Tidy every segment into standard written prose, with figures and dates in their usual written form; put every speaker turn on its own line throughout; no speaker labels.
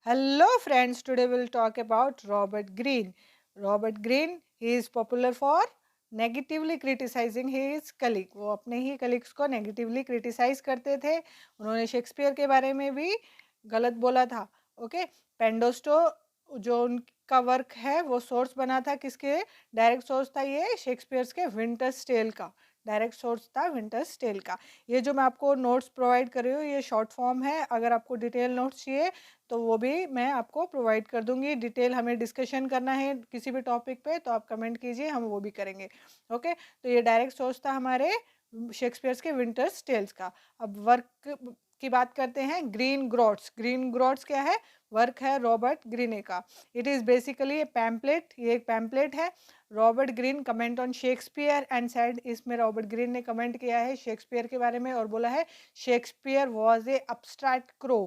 Hello friends, today we'll talk about Robert Greene. Robert Greene, he is popular for negatively criticizing his colleague. वो अपने ही colleagues को negatively criticize करते थे. उन्होंने Shakespeare के बारे में भी गलत बोला था. ओके, पेंडोस्टो जो उनका वर्क है वो सोर्स बना था किसके? डायरेक्ट सोर्स था ये शेक्सपियर्स के विंटर्स टेल का. डायरेक्ट सोर्स था विंटर्स टेल का. ये जो मैं आपको नोट्स प्रोवाइड कर रही हूँ ये शॉर्ट फॉर्म है. अगर आपको डिटेल नोट्स चाहिए तो वो भी मैं आपको प्रोवाइड कर दूंगी. डिटेल हमें डिस्कशन करना है किसी भी टॉपिक पे तो आप कमेंट कीजिए, हम वो भी करेंगे. ओके, तो ये डायरेक्ट सोर्स था हमारे शेक्सपियर्स के विंटर्स टेल्स का. अब वर्क की बात करते हैं. ग्रीन ग्रॉट्स. ग्रीन ग्रॉट्स क्या है? वर्क है रॉबर्ट ग्रीने का. It is basically a pamphlet. ये एक पैम्पलेट है. Robert Green comment on Shakespeare and said, इसमें रॉबर्ट ग्रीन ने कमेंट किया है शेक्सपियर के बारे में और बोला है Shakespeare was a abstract crow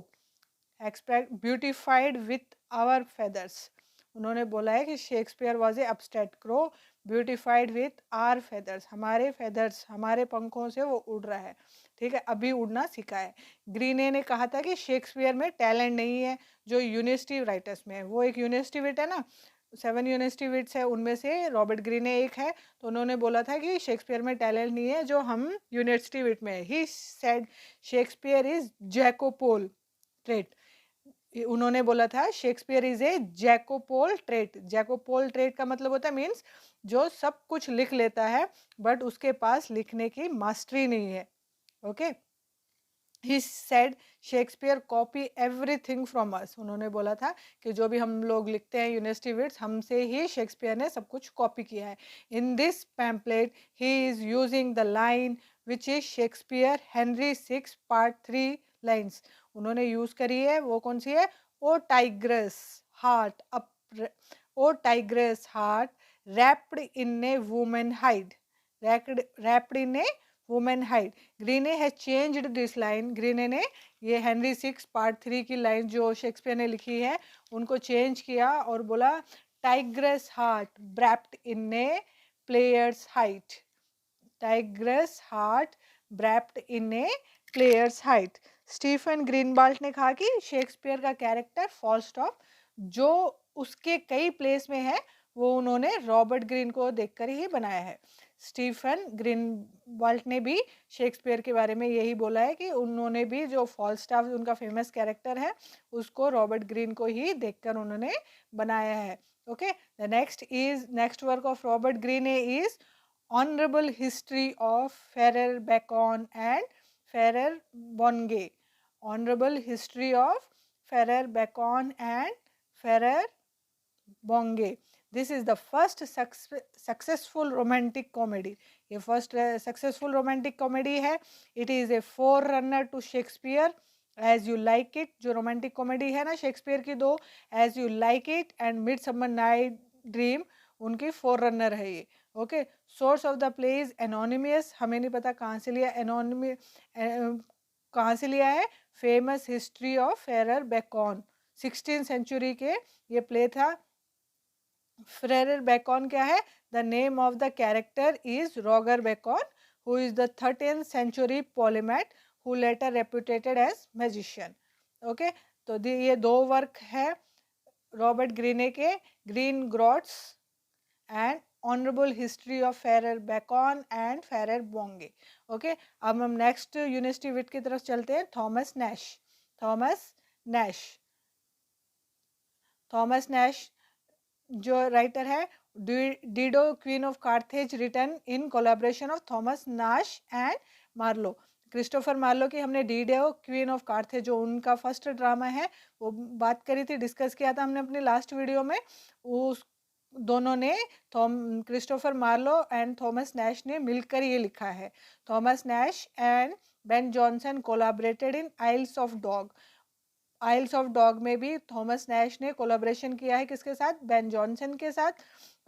express beautified with our feathers. उन्होंने बोला है कि Shakespeare was a abstract crow beautified with our feathers. हमारे फेदर्स, हमारे पंखों से वो उड़ रहा है. ठीक है, अभी उड़ना सीखा है. ग्रीने ने कहा था कि शेक्सपियर में टैलेंट नहीं है जो यूनिवर्सिटी राइटर्स में है. वो एक यूनिवर्सिटी विट है ना, 7 यूनिवर्सिटी विट्स है, उनमें से रॉबर्ट ग्रीने एक है. तो उन्होंने बोला था कि शेक्सपियर में टैलेंट नहीं है जो हम यूनिवर्सिटी विट में है. He said Shakespeare is jack of all trades. उन्होंने बोला था Shakespeare is a jack of all trades. Jack of all trades का मतलब होता है मीन्स जो सब कुछ लिख लेता है बट उसके पास लिखने की मास्टरी नहीं है. Okay, he said Shakespeare copy everything from us. उन्होंने बोला था कि जो भी हम लोग लिखते हैं यूनिवर्सिटी विट्स, हमसे ही शेक्सपियर ने सब कुछ कॉपी किया है. In this pamphlet he is using the line which is Shakespeare Henry 6 part 3 lines. उन्होंने यूज करी है, वो कौन सी है? O tiger's heart up, O tiger's heart wrapped in a women hide. Wrapped in a women hide. Greene has changed this line. Greene ने ये Henry 6 part 3 की लाइन जो शेक्सपियर ने लिखी है उनको चेंज किया और बोला टाइग्रस हार्ट ब्रैप्ड इन ए प्लेयर्स हाइट. टाइग्रस हार्ट ब्रैप्ड इन ए प्लेयर्स हाइट. स्टीफन ग्रीनबाल्ट ने कहा कि शेक्सपियर का कैरेक्टर फॉल्स्टॉप जो उसके कई प्लेस में है वो उन्होंने रॉबर्ट ग्रीन को देखकर ही बनाया है. स्टीफन ग्रीनबाल्ट ने भी शेक्सपियर के बारे में यही बोला है कि उन्होंने भी जो फॉल्स्टॉप उनका फेमस कैरेक्टर है उसको रॉबर्ट ग्रीन को ही देखकर उन्होंने बनाया है. Okay, the next work of Robert Greene is Honorable History of Ferrer Bacon and Ferrer Bonge. Honorable History of Ferrer Bacon and Ferrer Bonge. This is the first successful romantic comedy. ये first successful romantic comedy है. It is a forerunner to Shakespeare. As You Like It जो romantic comedy है ना Shakespeare की दो, As You Like It and Midsummer Night Dream उनकी forerunner है ये. Okay, source of the play is anonymous. हमें नहीं पता कहाँ से लिया एनोनिमस, कहाँ से लिया है. Famous history of Friar Bacon 16th century के ये प्ले था. फेरर बेकॉन क्या है? The name of the character is Roger Bacon who is the 13th century polymath who later reputed as magician. Okay, तो ये दो वर्क है Robert Greene के, Greene groats and honourable history of Friar Bacon and Friar Bungay. Okay, अब हम next university wit की तरफ चलते हैं. Thomas Nashe. Thomas Nashe. Thomas Nashe जो राइटर है Dido Queen of Carthage written in collaboration of Thomas Nashe and Marlowe. Christopher Marlowe की हमने डिडो क्वीन ऑफ कार्थेज जो उनका फर्स्ट ड्रामा है वो बात करी थी, डिस्कस किया था हमने अपने लास्ट वीडियो में. उस दोनों ने Christopher Marlowe and Thomas Nashe ने मिलकर ये लिखा है. Thomas Nashe and Ben Jonson collaborated in Isles of Dog. Isles of Dog में भी थॉमस नैश ने कोलैबोरेशन किया है किसके साथ? बेन जॉनसन के साथ.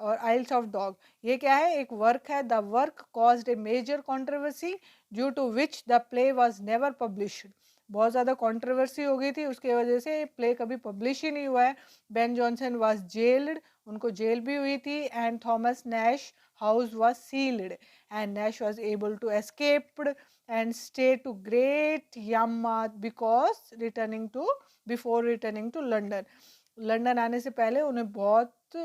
और आइल्स ऑफ डॉग ये क्या है? एक वर्क है. The work caused a major controversy due to which the play was never published. बहुत ज़्यादा कंट्रोवर्सी हो गई थी उसके वजह से प्ले कभी पब्लिश ही नहीं हुआ है. बेन जॉनसन वाज जेल्ड, उनको जेल भी हुई थी. And Thomas Nashe house was sealed and Nashe was able to escaped and stay to Great Yarmouth before returning to London. London आने से पहले उन्हें बहुत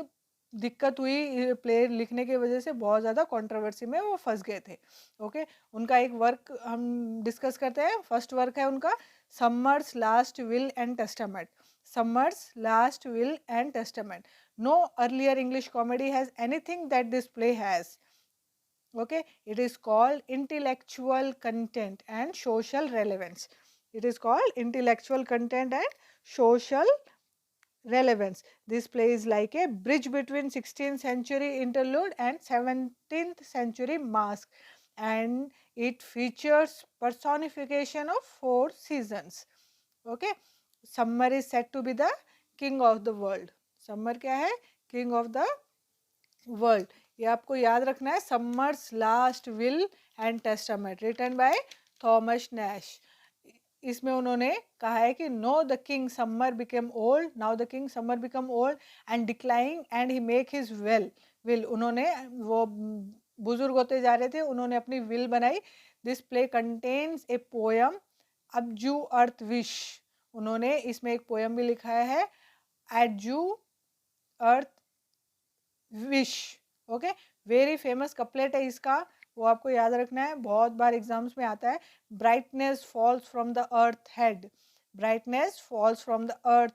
दिक्कत हुई, प्ले लिखने की वजह से बहुत ज़्यादा कंट्रोवर्सी में वो फंस गए थे. ओके, उनका एक वर्क हम डिस्कस करते हैं. फर्स्ट वर्क है उनका summers last will and testament. Summers last will and testament. Know earlier English comedy has anything that this play has. Okay, it is called intellectual content and social relevance. It is called intellectual content and social relevance. This play is like a bridge between 16th century interlude and 17th century masque, and it features personification of 4 seasons. Okay, Summer is said to be the king of the world. Summer क्या है? King of the world. ये आपको याद रखना है. Summer's last will and testament written by Thomas Nashe. इसमें उन्होंने कहा है कि no the king Summer become old, now the king Summer become old and declining and he make his will. उन्होंने वो बुजुर्ग होते जा रहे थे, उन्होंने अपनी विल बनाई. This play contains a poem अबजू अर्थ विश. उन्होंने इसमें एक पोयम भी लिखा है adieu earth wish. Okay, very famous couplet है इसका, वो आपको याद रखना है, बहुत बार एग्जाम्स में आता है. Brightness falls from the earth head. Brightness falls from the earth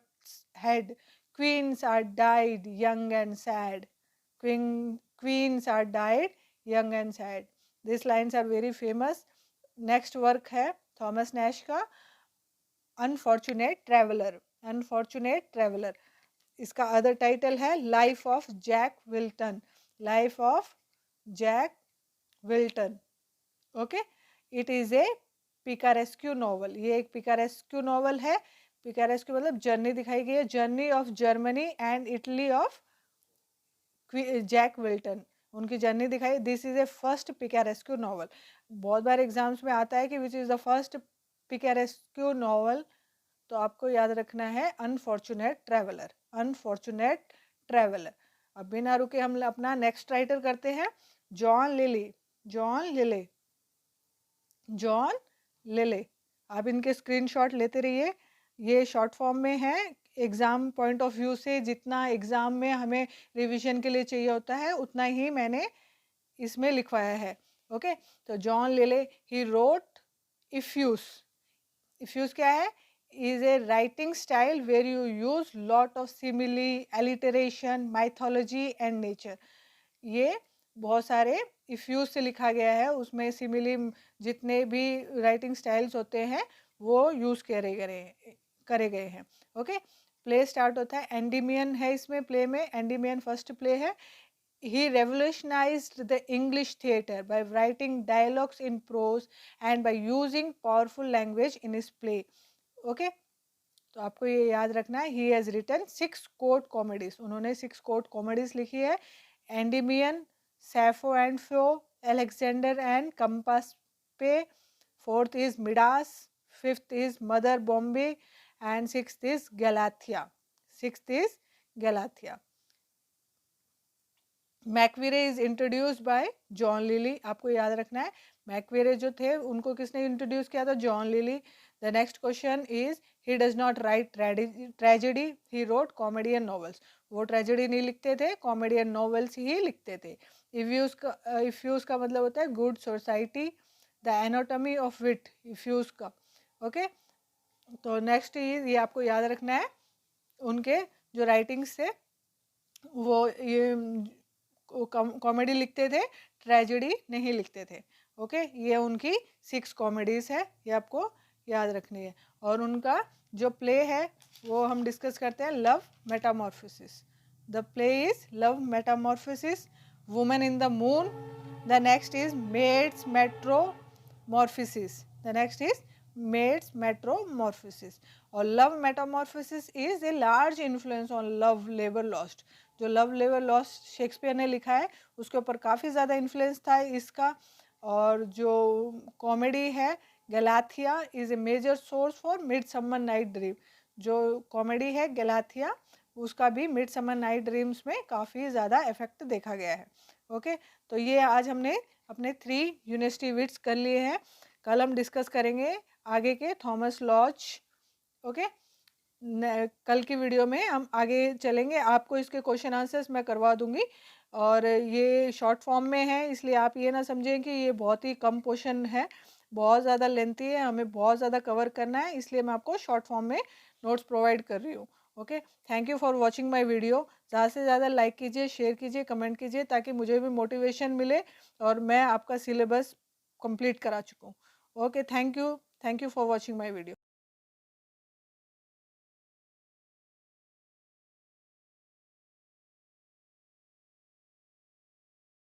head. Queens are died young and sad. Queens are died young and sad. This lines are very famous. Next work है Thomas Nashe का unfortunate traveller. Unfortunate traveller. इसका other title है life of Jack Wilton. Life of Jack Wilton. Okay, it is a picaresque novel. ये एक पिकारेस्क्यू novel है. पिकारेस्क्यू मतलब journey दिखाई गई है. Journey of Germany and Italy of Jack Wilton. उनकी जर्नी दिखाई. This is a first picaresque novel. बहुत बार एग्जाम्स में आता है कि which is the first picaresque novel, तो आपको याद रखना है अनफॉर्चुनेट ट्रेवलर. Unfortunate traveller. अब बिना रुके हम अपना नेक्स्ट राइटर करते हैं जॉन लिली. जॉन लिले. जॉन लिले. आप इनके स्क्रीनशॉट लेते रहिए. ये शॉर्ट फॉर्म में है. एग्ज़ाम पॉइंट ऑफ व्यू से जितना एग्ज़ाम में हमें रिवीजन के लिए चाहिए होता है उतना ही मैंने इसमें लिखवाया है. ओके, तो जॉन लिले ही रोट इफ्यूज. इफ्यूज क्या है? is a writing style where you use lot of simile, alliteration, mythology and nature. ये बहुत सारे इफ्यूज से लिखा गया है. उसमें सिमिली जितने भी राइटिंग स्टाइल्स होते हैं वो यूज़ करे गए हैं. ओके, प्ले स्टार्ट होता है. एंडीमियन है इसमें प्ले में. एंडीमियन फर्स्ट प्ले है. He revolutionized the English theatre by writing dialogues in prose and by using powerful language in his play. Okay, तो आपको ये याद रखना है. He has written 6 court comedies. उन्होंने 6 कोर्ट कॉमेडीज लिखी है. Endymion, Sappho and Phao, Alexander and Campaspe. Fourth is Midas. Fifth is Mother Bombie and sixth is Galathea. Sixth is Galathea. मैकविरे is introduced by John Lyly. आपको याद रखना है मैकविरे जो थे उनको किसने इंट्रोड्यूस किया था? John lily. The next question is he does not right tragedy, he wrote comedy and novels. वो ट्रेजेडी नहीं लिखते थे, कॉमेडी एंड नॉवेल्स ही लिखते थे. इफ्यूज का मतलब होता है good society. The anatomy of wit, Euphues का. ओके, तो नेक्स्ट इज, ये आपको याद रखना है, उनके जो राइटिंग्स थे वो ये कॉमेडी लिखते थे, ट्रेजेडी नहीं लिखते थे. ओके, ये उनकी 6 कॉमेडीज है, ये आपको याद रखनी है. और उनका जो प्ले है वो हम डिस्कस करते हैं, love metamorphosis. The play is love metamorphosis. Women in the moon. The next is maids metamorphosis. The next is maids metamorphosis. और love metamorphosis is a large influence on love labour lost. जो love labour lost Shakespeare ने लिखा है उसके ऊपर काफ़ी ज़्यादा influence था इसका. और जो कॉमेडी है Galathea is a major source for midsummer night dream. जो कॉमेडी है गैलाथिया उसका भी मिडसमर नाइट ड्रीम्स में काफ़ी ज़्यादा इफेक्ट देखा गया है. ओके, तो ये आज हमने अपने 3 यूनिवर्सिटी विट्स कर लिए हैं. कल हम डिस्कस करेंगे आगे के थॉमस लॉज। ओके, कल की वीडियो में हम आगे चलेंगे। आपको इसके क्वेश्चन आंसर्स मैं करवा दूंगी, और ये शॉर्ट फॉर्म में है, इसलिए आप ये ना समझें कि ये बहुत ही कम क्वेश्चन है, बहुत ज़्यादा लेंथी है, हमें बहुत ज़्यादा कवर करना है, इसलिए मैं आपको शॉर्ट फॉर्म में नोट्स प्रोवाइड कर रही हूँ। Okay, thank you for watching my video. ज़्यादा से ज़्यादा लाइक कीजिए, शेयर कीजिए, कमेंट कीजिए, ताकि मुझे भी मोटिवेशन मिले और मैं आपका सिलेबस कंप्लीट करा चुकूँ। Okay, thank you for watching my video.